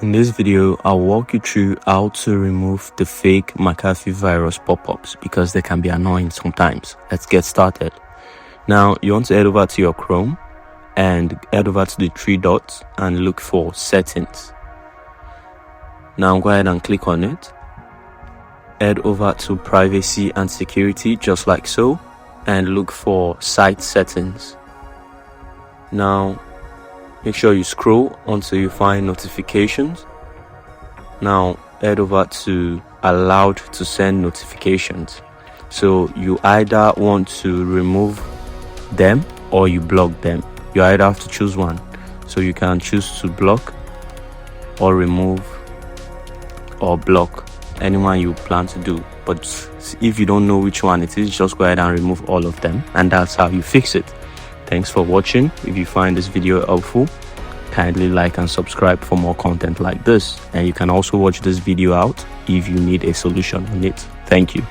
In this video, I'll walk you through how to remove the fake McAfee virus pop-ups because they can be annoying sometimes. Let's get started. Now, you want to head over to your Chrome and head over to the three dots and look for settings. Now go ahead and click on it. Head over to privacy and security just like so and look for site settings. Now make sure you scroll until you find notifications. Now head over to allowed to send notifications. So you either want to remove them or you block them. You either have to choose one. So you can choose to block or remove or block anyone you plan to do. But if you don't know which one it is, just go ahead and remove all of them, and that's how you fix it. Thanks for watching. If you find this video helpful, kindly like and subscribe for more content like this, and you can also watch this video out if you need a solution on it. Thank you.